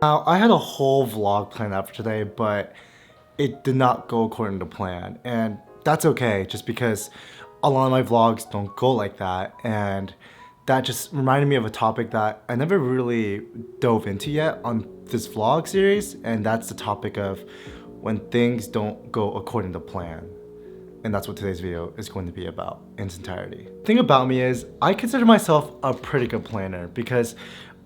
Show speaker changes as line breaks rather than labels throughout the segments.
Now, I had a whole vlog planned out for today, but it did not go according to plan. And that's okay, just because a lot of my vlogs don't go like that. And that just reminded me of a topic that I never really dove into yet on this vlog series. And that's the topic of when things don't go according to plan. And that's what today's video is going to be about in its entirety. The thing about me is I consider myself a pretty good planner because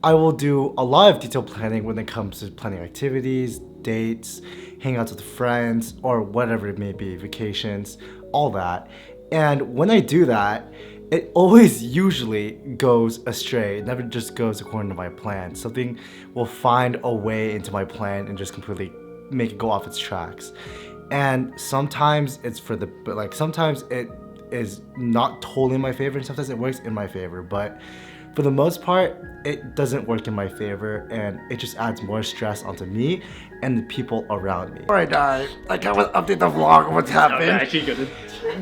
I will do a lot of detailed planning when it comes to planning activities, dates, hangouts with friends, or whatever it may be, vacations, all that. And when I do that, it always usually goes astray. It never just goes according to my plan. Something will find a way into my plan and just completely make it go off its tracks. And sometimes it's for the, sometimes it is not totally in my favor and sometimes it works in my favor, but for the most part, it doesn't work in my favor and it just adds more stress onto me and the people around me. Alright guys, I can't update the vlog on what's happening.
Actually good.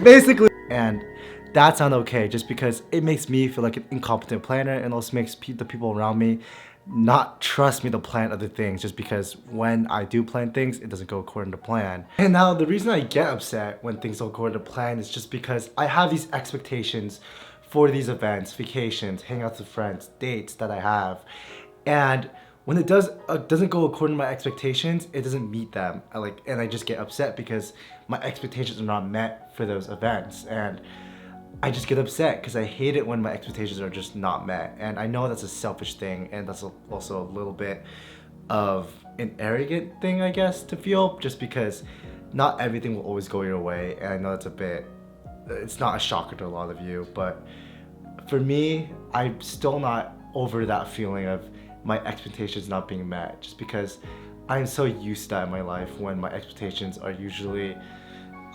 Basically, and that's not okay just because it makes me feel like an incompetent planner and also makes the people around me not trust me to plan other things just because when I do plan things, it doesn't go according to plan. And now the reason I get upset when things don't go according to plan is just because I have these expectations for these events, vacations, hangouts with friends, dates that I have. And when it doesn't go according to my expectations, it doesn't meet them. And I just get upset because my expectations are not met for those events. And I just get upset because I hate it when my expectations are just not met. And I know that's a selfish thing and that's also a little bit of an arrogant thing, I guess, to feel, just because not everything will always go your way. And I know it's not a shocker to a lot of you, but for me, I'm still not over that feeling of my expectations not being met, just because I'm so used to that in my life when my expectations are usually,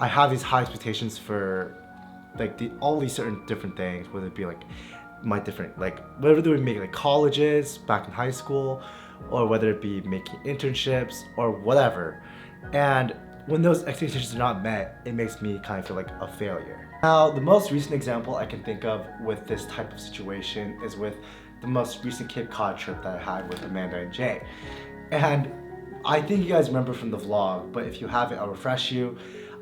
I have these high expectations for all these certain different things, whether it be whether they would make colleges back in high school, or whether it be making internships or whatever. And when those expectations are not met, it makes me kind of feel like a failure. Now, the most recent example I can think of with this type of situation is with the most recent Cod Trip that I had with Amanda and Jay. And I think you guys remember from the vlog, but if you haven't, I'll refresh you.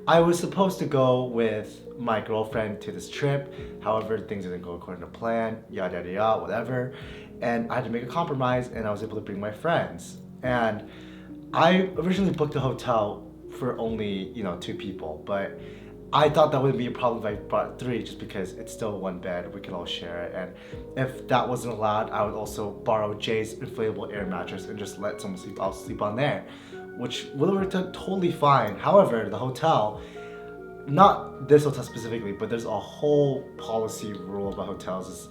I was supposed to go with my girlfriend to this trip, however, things didn't go according to plan, yada yada yada, whatever. And I had to make a compromise and I was able to bring my friends. And I originally booked a hotel for only, 2 people, but I thought that wouldn't be a problem if I brought 3 just because it's still one bed, we can all share it. And if that wasn't allowed, I would also borrow Jay's inflatable air mattress and just let someone sleep on there, which would have worked out totally fine. However, the hotel, not this hotel specifically, but there's a whole policy rule about hotels is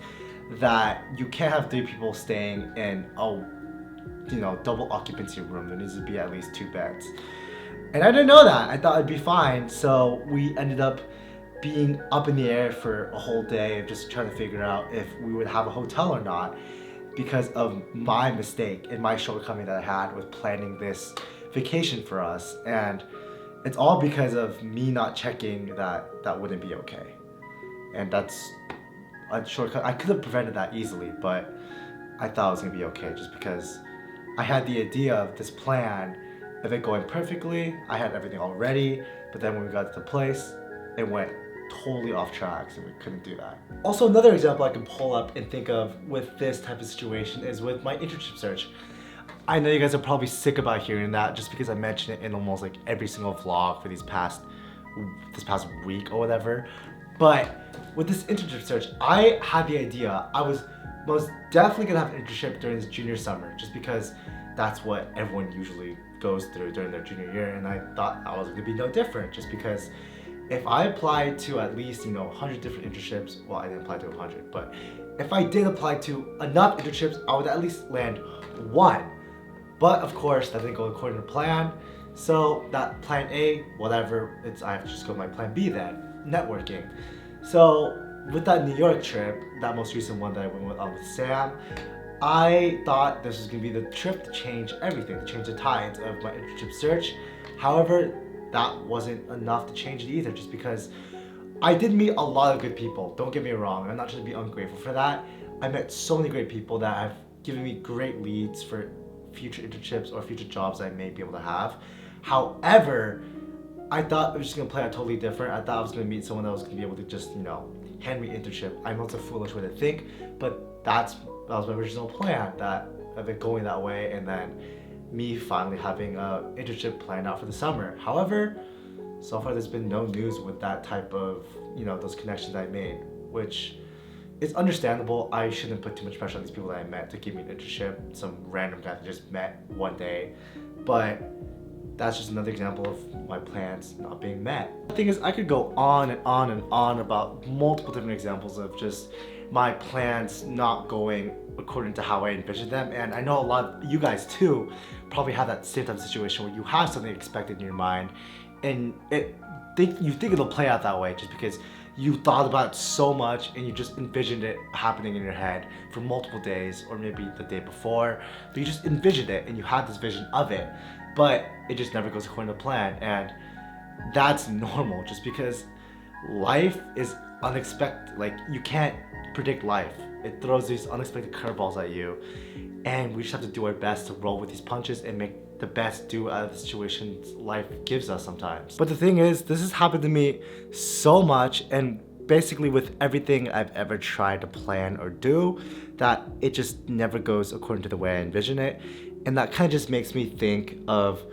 that you can't have 3 people staying in a double occupancy room. There needs to be at least 2 beds. And I didn't know that. I thought it'd be fine. So we ended up being up in the air for a whole day of just trying to figure out if we would have a hotel or not because of my mistake and my shortcoming that I had with planning this vacation for us. And it's all because of me not checking that wouldn't be okay. And that's a shortcut. I could have prevented that easily, but I thought it was gonna be okay just because I had the idea of this plan of it going perfectly. I had everything all ready, but then when we got to the place, it went totally off track, so we couldn't do that. Also, another example I can pull up and think of with this type of situation is with my internship search. I know you guys are probably sick about hearing that just because I mention it in almost every single vlog for this past week or whatever. But with this internship search, I had the idea I was most definitely gonna have an internship during this junior summer just because that's what everyone usually goes through during their junior year, and I thought I was gonna be no different just because if I applied to at least 100 different internships, well, I didn't apply to 100, but if I did apply to enough internships, I would at least land 1. But of course, that didn't go according to plan. So that plan A, whatever, I have to just go to my plan B then, networking. So with that New York trip, that most recent one that I went on with Sam, I thought this was gonna be the trip to change everything, to change the tides of my internship search. However, that wasn't enough to change it either, just because I did meet a lot of good people. Don't get me wrong, I'm not trying to be ungrateful for that. I met so many great people that have given me great leads for future internships or future jobs I may be able to have. However, I thought it was just gonna play out totally different. I thought I was gonna meet someone that was gonna be able to just, hand me internship. I know it's a foolish way to think, but that was my original plan, that of it going that way, and then me finally having a internship planned out for the summer. However, so far there's been no news with that type of, those connections I made, which is understandable. I shouldn't put too much pressure on these people that I met to give me an internship, some random guy that just met one day, but that's just another example of my plans not being met. The thing is, I could go on and on and on about multiple different examples of just my plans not going according to how I envisioned them, and I know a lot of you guys too probably have that same type of situation where you have something expected in your mind, and you think it'll play out that way just because you thought about it so much and you just envisioned it happening in your head for multiple days, or maybe the day before, but you just envisioned it and you had this vision of it, but it just never goes according to plan. And that's normal, just because life is unexpected. Like, you can't predict life. It throws these unexpected curveballs at you, and we just have to do our best to roll with these punches and make the best do out of the situations life gives us sometimes. But the thing is, this has happened to me so much, and basically with everything I've ever tried to plan or do, that it just never goes according to the way I envision it. And that kind of just makes me think of,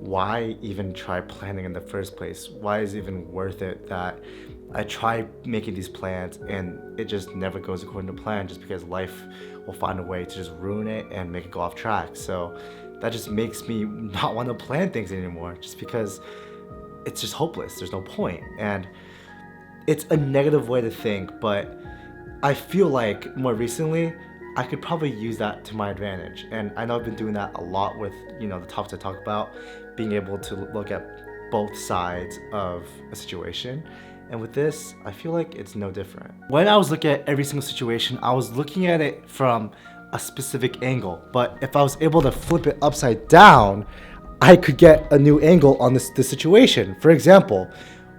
why even try planning in the first place? Why is it even worth it that I try making these plans and it just never goes according to plan, just because life will find a way to just ruin it and make it go off track. So that just makes me not want to plan things anymore, just because it's just hopeless. There's no point. And it's a negative way to think, but I feel like more recently, I could probably use that to my advantage. And I know I've been doing that a lot with, the topics I talk about, being able to look at both sides of a situation. And with this, I feel like it's no different. When I was looking at every single situation, I was looking at it from a specific angle. But if I was able to flip it upside down, I could get a new angle on this situation. For example,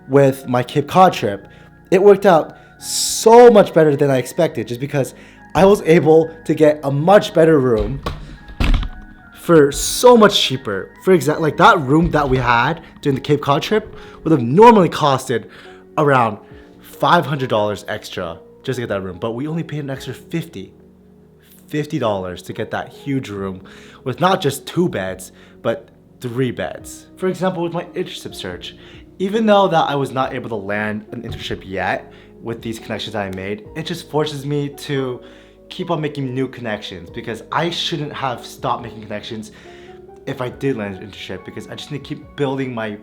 with my Cape Cod trip, it worked out so much better than I expected, just because I was able to get a much better room for so much cheaper. For example, like that room that we had during the Cape Cod trip would have normally costed around $500 extra just to get that room, but we only paid an extra $50 to get that huge room with not just 2 beds, but 3 beds. For example, with my internship search, even though that I was not able to land an internship yet with these connections I made, it just forces me to keep on making new connections, because I shouldn't have stopped making connections if I did land an internship, because I just need to keep building my,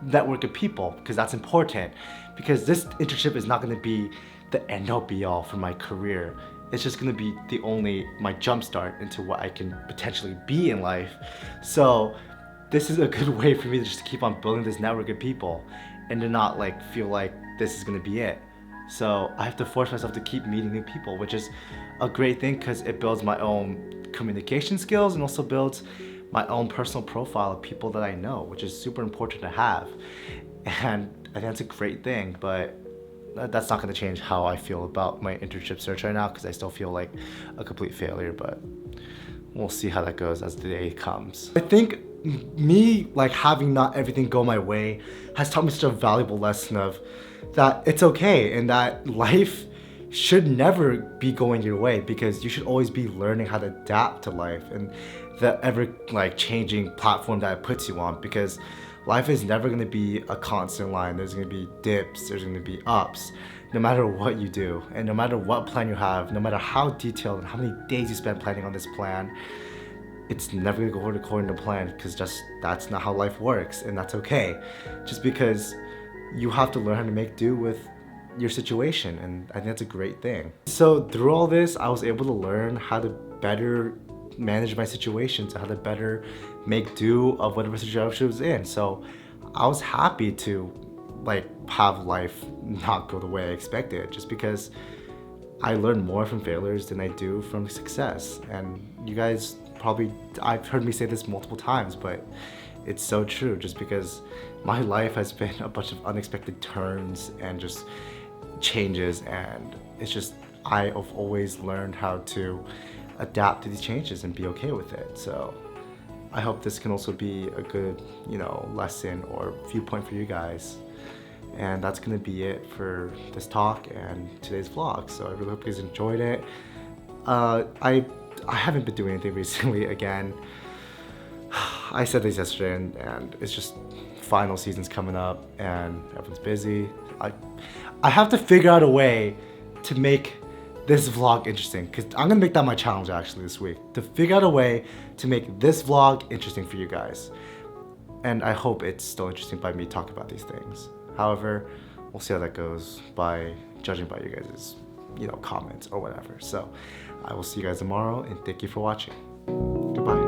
network of people, because that's important. Because this internship is not going to be the end all be all for my career. It's just going to be my jump start into what I can potentially be in life. So this is a good way for me to just keep on building this network of people and to not feel like this is going to be it. So I have to force myself to keep meeting new people, which is a great thing because it builds my own communication skills and also builds my own personal profile of people that I know, which is super important to have. And I think that's a great thing, but that's not going to change how I feel about my internship search right now, because I still feel like a complete failure, but we'll see how that goes as the day comes. I think me having not everything go my way has taught me such a valuable lesson of that it's okay, and that life should never be going your way, because you should always be learning how to adapt to life and the ever changing platform that it puts you on, because life is never going to be a constant line. There's going to be dips, there's going to be ups, no matter what you do, and no matter what plan you have, no matter how detailed and how many days you spend planning on this plan, it's never going to go according to plan, because that's not how life works, and that's okay. Just because you have to learn how to make do with your situation, and I think that's a great thing. So through all this, I was able to learn how to better manage my situations, how to better make do of whatever situation I was in. So I was happy to have life not go the way I expected, just because I learned more from failures than I do from success. And you guys I've heard me say this multiple times, but it's so true, just because my life has been a bunch of unexpected turns and just changes, and it's just I've always learned how to adapt to these changes and be okay with it. So I hope this can also be a good, lesson or viewpoint for you guys. And that's gonna be it for this talk and today's vlog. So I really hope you guys enjoyed it. I haven't been doing anything recently again. I said this yesterday and it's just final season's coming up and everyone's busy. I have to figure out a way to make this vlog interesting, because I'm gonna make that my challenge actually this week, to figure out a way to make this vlog interesting for you guys. And I hope it's still interesting by me talking about these things. However, we'll see how that goes by judging by you guys' comments or whatever. So I will see you guys tomorrow, and thank you for watching. Goodbye.